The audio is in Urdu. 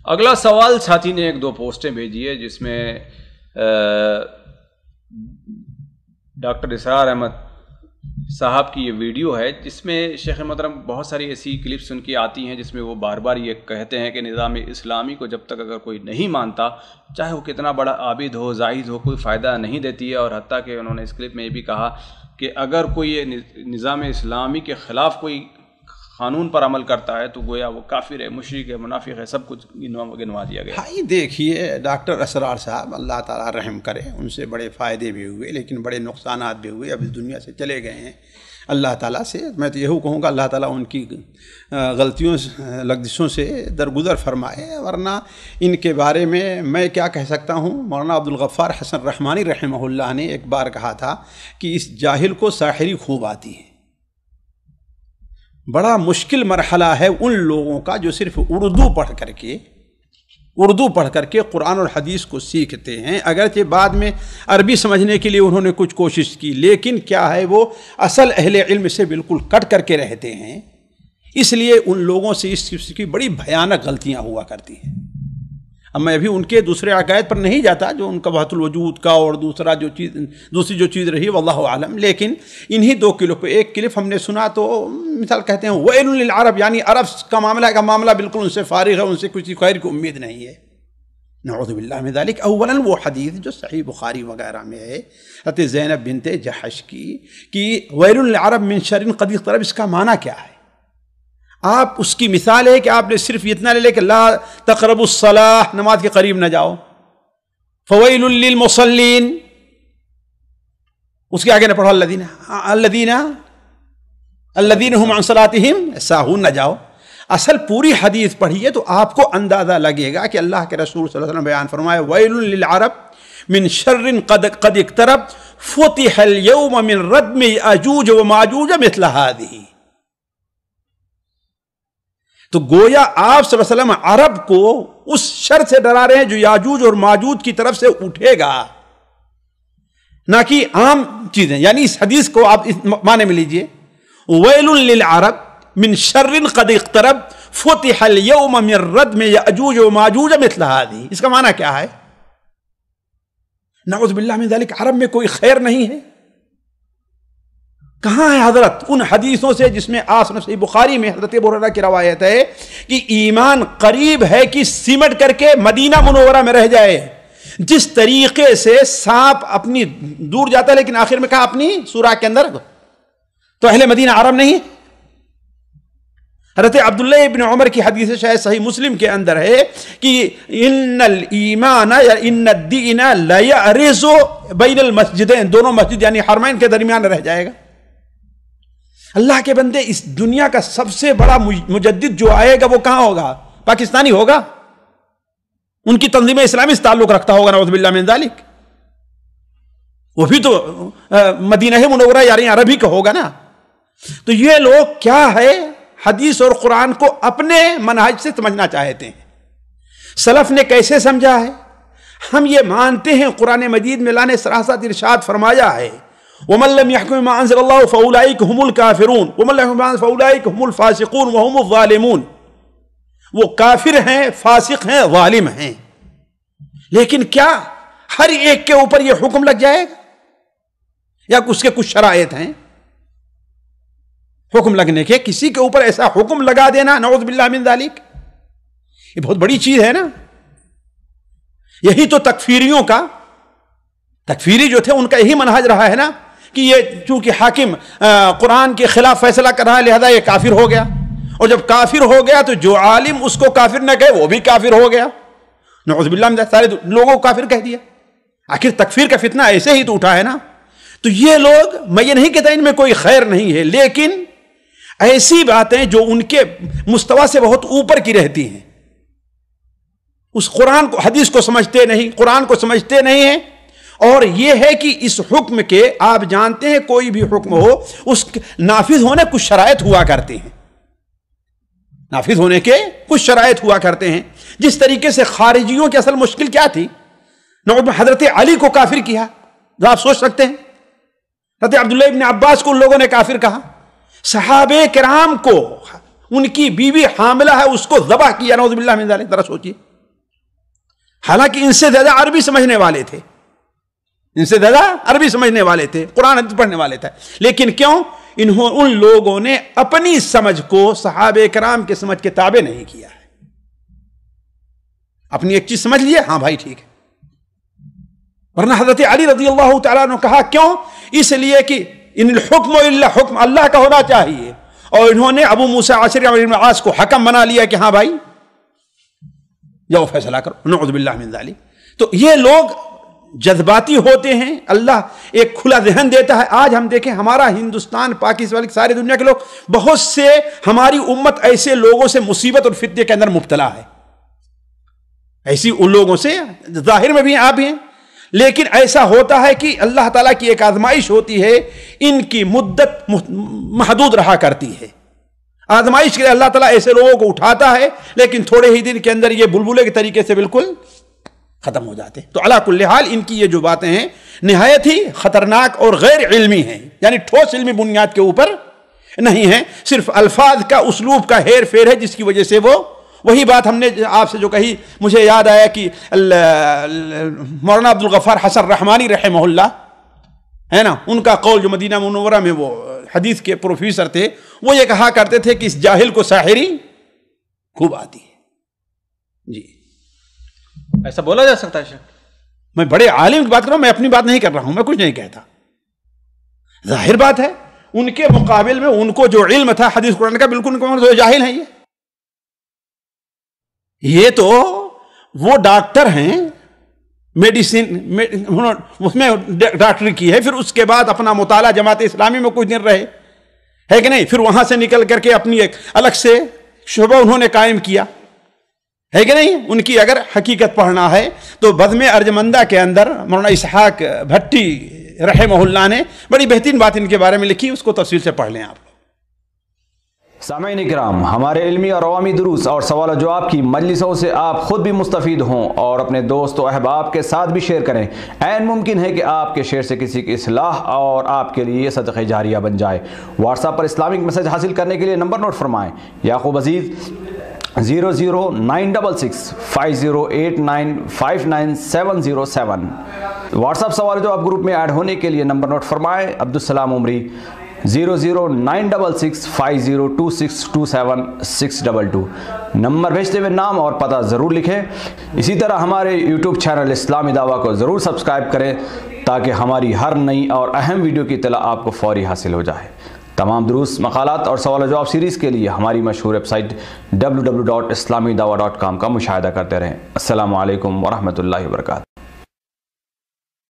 اگلا سوال ساتھی نے ایک دو پوسٹیں بھیجی ہے جس میں ڈاکٹر اسرار احمد صاحب کی یہ ویڈیو ہے جس میں شیخ محترم بہت ساری ایسی کلپس ان کی آتی ہیں جس میں وہ بار بار یہ کہتے ہیں کہ نظام اسلامی کو جب تک اگر کوئی نہیں مانتا چاہے وہ کتنا بڑا عابد ہو زاہد ہو کوئی فائدہ نہیں دیتی ہے، اور حتیٰ کہ انہوں نے اس کلپ میں یہ بھی کہا کہ اگر کوئی نظام اسلامی کے خلاف کوئی قانون پر عمل کرتا ہے تو گویا وہ کافر ہے، مشرک ہے، منافق ہے، سب کچھ گنوا دیا گیا۔ ہاں دیکھیے ڈاکٹر اسرار صاحب اللہ تعالیٰ رحم کرے، ان سے بڑے فائدے بھی ہوئے لیکن بڑے نقصانات بھی ہوئے، اب اس دنیا سے چلے گئے ہیں۔ اللہ تعالیٰ سے میں تو یہی کہوں گا اللہ تعالیٰ ان کی غلطیوں لغزشوں سے درگزر فرمائے، ورنہ ان کے بارے میں کیا کہہ سکتا ہوں۔ مولانا عبدالغفار حسن رحمانی رحمہ اللہ نے ایک بار کہا تھا کہ اس جاہل کو ساحری خوب آتی ہے۔ بڑا مشکل مرحلہ ہے ان لوگوں کا جو صرف اردو پڑھ کر کے قرآن اور حدیث کو سیکھتے ہیں، اگرچہ بعد میں عربی سمجھنے کے لیے انہوں نے کچھ کوشش کی، لیکن کیا ہے وہ اصل اہل علم سے بالکل کٹ کر کے رہتے ہیں، اس لیے ان لوگوں سے اس قسم کی بڑی بھیانک غلطیاں ہوا کرتی ہیں۔ اب میں ابھی ان کے دوسرے عقائد پر نہیں جاتا جو ان کا وحدت الوجود کا اور دوسری جو چیز رہی واللہ عالم، لیکن انہی دو کلپ ایک کلپ ہم نے سنا تو مثال کہتے ہیں وَإِلٌ لِلْعَرَبِ، یعنی عرب کا معاملہ بالکل ان سے فارغ ہے، ان سے کچھ خیر کی امید نہیں ہے۔ نعوذ باللہ من ذالک۔ اولاً وہ حدیث جو صحیح بخاری وغیرہ میں ہے حضرت زینب بنت جحش کی کہ وَيْلٌ لِلْعَرَبِ مِنْ شَرٍ قَدِ اقْتَرَبَ، اس کا معنی کیا ہے؟ آپ اس کی مثال ہے کہ آپ نے صرف اتنا لے لے کہ لا تقربوا الصلاۃ، نماز کے قریب نہ جاؤ، فویل للمصلین، اس کے آگے نہ پڑھو الذین هم عن صلاتهم ساہون، نہ جاؤ۔ اصل پوری حدیث پڑھیے تو آپ کو اندازہ لگے گا کہ اللہ کے رسول صلی اللہ علیہ وسلم بیان فرمایا ویل للعرب من شر قد اقترب فتح اليوم من ردم یاجوج وماجوج مثل هذه۔ تو گویا آپ صلی اللہ علیہ وسلم عرب کو اس شر سے ڈرا رہے ہیں جو یاجوج اور ماجوج کی طرف سے اٹھے گا، نہ کہ عام چیزیں۔ یعنی اس حدیث کو آپ اس معنی میں لیجئے ویل للعرب من شر قد اقترب فتح اليوم من ردم یاجوج وماجوج مثل هذه، اس کا معنی کیا ہے؟ نعوذ باللہ من ذالک، عرب میں کوئی خیر نہیں ہے؟ کہاں ہے حضرت ان حدیثوں سے جس میں صحیح بخاری میں حضرت ابو ہریرہ کی روایت ہے کہ ایمان قریب ہے کہ سمٹ کر کے مدینہ منورہ میں رہ جائے، جس طریقے سے سانپ اپنی دور جاتا ہے لیکن آخر میں کہا اپنی سوراخ کے اندر، تو اہل مدینہ عرب نہیں ہے؟ حضرت عبداللہ ابن عمر کی حدیث شاید صحیح مسلم کے اندر ہے کہ ان الایمان یا ان الدین لا یعرض بین المسجدین، دونوں مسجد یعنی حرمین کے درمیان رہ جائے گا۔ اللہ کے بندے، اس دنیا کا سب سے بڑا مجدد جو آئے گا وہ کہاں ہوگا؟ پاکستانی ہوگا، ان کی تنظیم اسلامی سے تعلق رکھتا ہوگا، نعوذ باللہ من ذالک۔ وہ بھی تو مدینہ منورہ یعنی عربی کا ہوگا نا۔ تو یہ لوگ کیا ہے حدیث اور قرآن کو اپنے منہج سے سمجھنا چاہتے ہیں۔ سلف نے کیسے سمجھا ہے؟ ہم یہ مانتے ہیں قرآن مجید میں اللہ نے صراحت ارشاد فرمایا ہے وَمَن لَّمْ يَحْكُم بِمَا أَنزَلَ اللَّهُ فَأُولَٰئِكَ هُمُ الْكَافِرُونَ وَمَن لَّمْ يَحْكُم بِمَا أَنزَلَ فَأُولَٰئِكَ هُمُ الْفَاسِقُونَ وَهُمُ الظَّالِمُونَ، وہ کافر ہیں، فاسق ہیں، ظالم ہیں۔ لیکن کیا ہر ایک کے اوپر یہ حکم لگ جائے گا یا اس کے کچھ شرائط ہیں حکم لگنے کے؟ کسی کے اوپر ایسا حکم لگا دینا نعوذ باللہ من ذالک یہ بہت بڑی چیز ہے نا۔ یہی تو تکفیری جو تھے ان کا یہی منہج رہا ہے نا کہ یہ چونکہ حاکم قرآن کے خلاف فیصلہ کر رہا ہے لہذا یہ کافر ہو گیا، اور جب کافر ہو گیا تو جو عالم اس کو کافر نہ کہے وہ بھی کافر ہو گیا، نعوذ باللہ من ذالک، سارے لوگوں کو کافر کہہ دیا۔ آخر تکفیر کا فتنہ ایسے ہی تو اٹھا ہے نا۔ تو یہ لوگ، میں یہ نہیں کہتا ان میں کوئی خیر نہیں ہے، لیکن ایسی باتیں جو ان کے مستوی سے بہت اوپر کی رہتی ہیں، اس قرآن کو حدیث کو سمجھتے نہیں، قرآن کو سمجھتے نہیں ہیں۔ اور یہ ہے کہ اس حکم کے، آپ جانتے ہیں کوئی بھی حکم ہو اس نافذ ہونے کچھ شرائط ہوا کرتے ہیں، نافذ ہونے کے کچھ شرائط ہوا کرتے ہیں۔ جس طریقے سے خارجیوں کی اصل مشکل کیا تھی؟ حضرت علی کو کافر کیا، آپ سوچ سکتے ہیں۔ حضرت عبداللہ ابن عباس کو ان لوگوں نے کافر کہا، صحابہ کرام کو ان کی بیوی حاملہ ہے اس کو ذبح کیا، نعوذ باللہ من ذالک۔ ذرا سوچیے حالانکہ ان سے زیادہ عربی سمجھنے والے تھے، ان سے زیادہ عربی سمجھنے والے تھے، قرآن حدیث پڑھنے والے تھے، لیکن کیوں؟ ان لوگوں نے اپنی سمجھ کو صحابہ کرام کے سمجھ کے تابع نہیں کیا ہے۔ اپنی ایک چیز سمجھ لیے، ہاں بھائی ٹھیک ہے، ورنہ حضرت علی رضی اللہ تعالیٰ نے کہا کیوں؟ اس لیے کہ ان الحکم الا حکم، اللہ کا ہونا چاہیے، اور انہوں نے ابو موسیٰ عاشری عمرو بن العاص کو حکم بنا لیا کہ ہاں بھائی جاؤ فیصلہ کرو، نعوذ باللہ من ذالک۔ تو یہ لوگ جذباتی ہوتے ہیں، اللہ ایک کھلا ذہن دیتا ہے۔ آج ہم دیکھیں ہمارا ہندوستان، پاکستان، ساری دنیا کے لوگ، بہت سے ہماری امت ایسے لوگوں سے مصیبت اور فتنے کے اندر مبتلا ہے، ایسی ان لوگوں سے ظاہر میں بھی آپ ہیں، لیکن ایسا ہوتا ہے کہ اللہ تعالیٰ کی ایک آزمائش ہوتی ہے، ان کی مدت محدود رہا کرتی ہے۔ آزمائش کے لیے اللہ تعالیٰ ایسے لوگوں کو اٹھاتا ہے، لیکن تھوڑے ہی دن کے اندر یہ بلبلے کے طریقے سے بالکل ختم ہو جاتے ہیں۔ تو علی کل حال ان کی یہ جو باتیں ہیں نہایت ہی خطرناک اور غیر علمی ہیں، یعنی ٹھوس علمی بنیاد کے اوپر نہیں ہیں، صرف الفاظ کا، اسلوب کا ہیر پھیر ہے، جس کی وجہ سے وہ وہی بات ہم نے آپ سے جو کہی، مجھے یاد آیا کہ مولانا عبد الغفار حسن رحمانی رحمہ اللہ ہے نا، ان کا قول جو مدینہ منورہ میں وہ حدیث کے پروفیسر تھے، وہ یہ کہا کرتے تھے کہ اس جاہل کو ساحری خوب آتی ہے۔ جی ایسا بولا جا سکتا ہے شیخ؟ میں بڑے عالم کی بات کر رہا ہوں، میں اپنی بات نہیں کر رہا ہوں، میں کچھ نہیں کہتا، ظاہر بات ہے ان کے مقابل میں ان کو جو علم تھا حدیث قرآن کا، بالکل ان کو جاہل ہیں۔ یہ تو وہ ڈاکٹر ہیں، میڈیسن اس میں ڈاکٹری کی ہے، پھر اس کے بعد اپنا مطالعہ جماعت اسلامی میں کچھ دن رہے، ہے کہ نہیں، پھر وہاں سے نکل کر کے اپنی ایک الگ سے شعبہ انہوں نے قائم کیا، ہے کہ نہیں۔ ان کی اگر حقیقت پڑھنا ہے تو بزم ارجمندہ کے اندر مولانا اسحاق بھٹی رحمہ اللہ نے بڑی بہترین بات ان کے بارے میں لکھی، اس کو تفصیل سے پڑھ لیں آپ۔ سامعین کرام، ہمارے علمی اور عوامی دروس اور سوال و جواب کی مجلسوں سے آپ خود بھی مستفید ہوں اور اپنے دوست و احباب کے ساتھ بھی شیئر کریں۔ عین ممکن ہے کہ آپ کے شیئر سے کسی کی اصلاح اور آپ کے لیے صدقہ جاریہ بن جائے۔ واٹس ایپ پر اسلامک میسج حاصل کرنے کے لیے نمبر نوٹ فرمائیں: یعقوب عزیز 009665089595707۔ واٹس ایپ سوال جواب گروپ میں ایڈ ہونے کے لیے نمبر نوٹ فرمائیں: عبدالسلام عمری 0096650262762۔ نمبر بھیجتے ہوئے نام اور پتہ ضرور لکھیں۔ اسی طرح ہمارے یوٹیوب چینل اسلامی دعویٰ کو ضرور سبسکرائب کریں تاکہ ہماری ہر نئی اور اہم ویڈیو کی اطلاع آپ کو فوری حاصل ہو جائے۔ تمام دروس، مقالات اور سوال و جواب سیریز کے لیے ہماری مشہور ویب سائٹ www.islamidawah.com کا مشاہدہ کرتے رہیں۔ السلام علیکم ورحمۃ اللہ وبرکاتہ۔